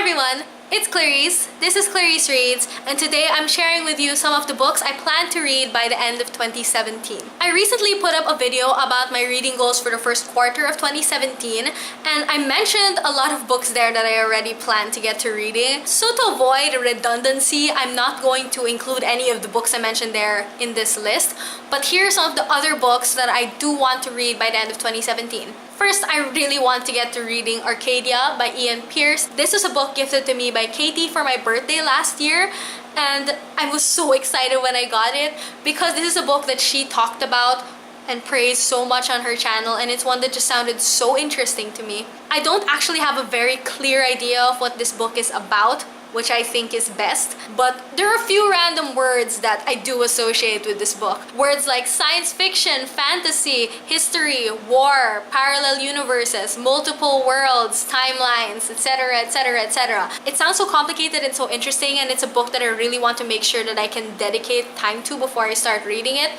everyone, it's Clarice. This is Clarice Reads, and today I'm sharing with you some of the books I plan to read by the end of 2017. I recently put up a video about my reading goals for the first quarter of 2017, and I mentioned a lot of books there that I already plan to get to reading. So to avoid redundancy, I'm not going to include any of the books I mentioned there in this list, but here are some of the other books that I do want to read by the end of 2017. First, I really want to get to reading Arcadia by Ian Pierce. This was a book gifted to me by Katie for my birthday last year, and I was so excited when I got it because this is a book that she talked about and praised so much on her channel, and it's one that just sounded so interesting to me. I don't actually have a very clear idea of what this book is about, which I think is best, but there are a few random words that I do associate with this book. Words like science fiction, fantasy, history, war, parallel universes, multiple worlds, timelines, etc, etc, etc. It sounds so complicated and so interesting, and it's a book that I really want to make sure that I can dedicate time to before I start reading it.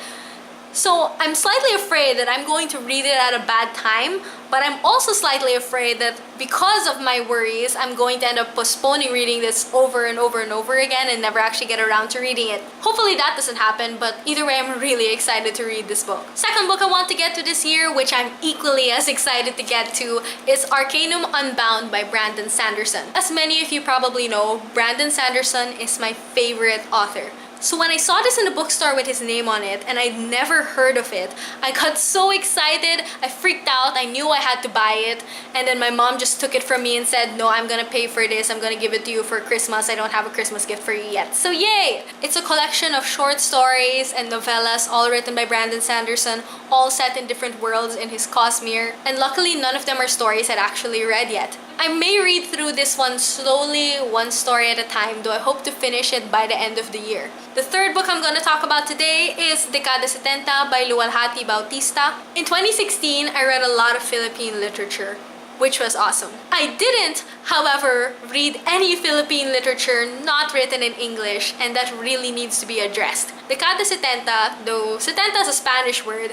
So I'm slightly afraid that I'm going to read it at a bad time, but I'm also slightly afraid that because of my worries, I'm going to end up postponing reading this over and over and over again and never actually get around to reading it. Hopefully that doesn't happen, but either way, I'm really excited to read this book. Second book I want to get to this year, which I'm equally as excited to get to, is Arcanum Unbound by Brandon Sanderson. As many of you probably know, Brandon Sanderson is my favorite author. So when I saw this in the bookstore with his name on it, and I'd never heard of it, I got so excited, I freaked out, I knew I had to buy it, and then my mom just took it from me and said, no, I'm gonna pay for this, I'm gonna give it to you for Christmas, I don't have a Christmas gift for you yet. So yay! It's a collection of short stories and novellas, all written by Brandon Sanderson, all set in different worlds in his Cosmere, and luckily none of them are stories I'd actually read yet. I may read through this one slowly, one story at a time, though I hope to finish it by the end of the year. The third book I'm going to talk about today is Dekada by Luwalhati Bautista. In 2016, I read a lot of Philippine literature, which was awesome. I didn't, however, read any Philippine literature not written in English, and that really needs to be addressed. Dekada, though setenta is a Spanish word,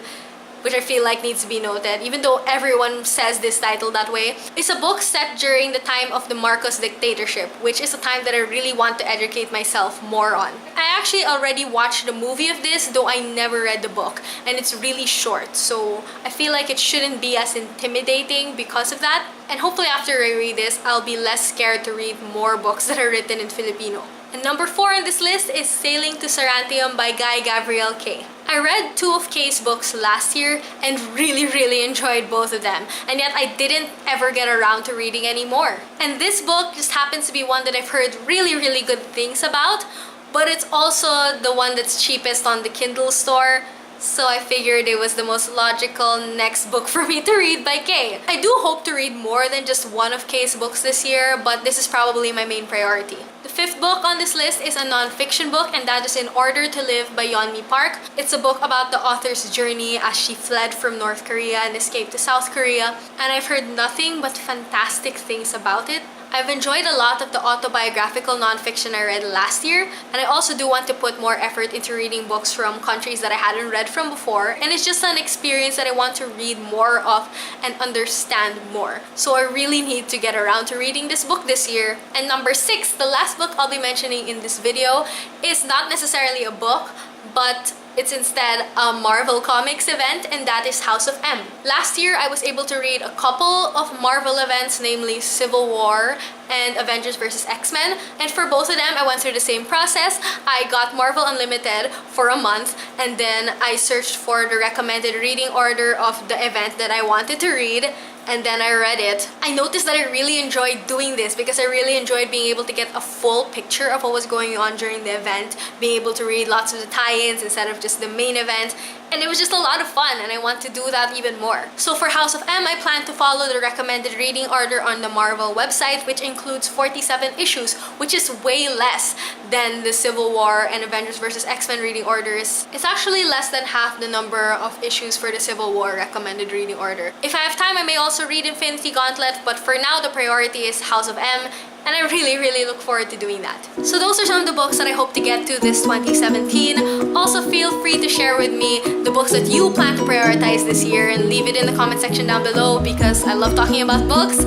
which I feel like needs to be noted, even though everyone says this title that way, is a book set during the time of the Marcos dictatorship, which is a time that I really want to educate myself more on. I actually already watched the movie of this, though I never read the book, and it's really short, so I feel like it shouldn't be as intimidating because of that. And hopefully after I read this, I'll be less scared to read more books that are written in Filipino. And number 4 on this list is Sailing to Sarantium by Guy Gabriel Kay. I read 2 of Kay's books last year and really enjoyed both of them, and yet I didn't ever get around to reading any more. And this book just happens to be one that I've heard really good things about, but it's also the one that's cheapest on the Kindle store, so I figured it was the most logical next book for me to read by Kay. I do hope to read more than just one of Kay's books this year, but this is probably my main priority. The 5th book on this list is a non-fiction book, and that is In Order to Live by Yeonmi Park. It's a book about the author's journey as she fled from North Korea and escaped to South Korea, and I've heard nothing but fantastic things about it. I've enjoyed a lot of the autobiographical non-fiction I read last year, and I also do want to put more effort into reading books from countries that I hadn't read from before, and it's just an experience that I want to read more of and understand more. So I really need to get around to reading this book this year. And number 6, the last book I'll be mentioning in this video, is not necessarily a book, but it's instead a Marvel Comics event, and that is House of M. Last year, I was able to read a couple of Marvel events, namely Civil War and Avengers vs. X-Men, and for both of them, I went through the same process. I got Marvel Unlimited for a month, and then I searched for the recommended reading order of the event that I wanted to read, and then I read it. I noticed that I really enjoyed doing this because I really enjoyed being able to get a full picture of what was going on during the event, being able to read lots of the tie-ins instead of just the main event, and it was just a lot of fun, and I want to do that even more. So for House of M, I plan to follow the recommended reading order on the Marvel website, which includes 47 issues, which is way less than the Civil War and Avengers vs. X-Men reading orders. It's actually less than half the number of issues for the Civil War recommended reading order. If I have time, I may also read Infinity Gauntlet, but for now the priority is House of M, and I really look forward to doing that. So those are some of the books that I hope to get to this 2017. Also feel free to share with me the books that you plan to prioritize this year and leave it in the comment section down below because I love talking about books.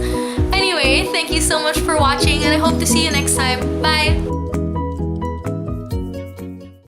Anyway, Anyway, thank you so much for watching and I hope to see you next time. Bye!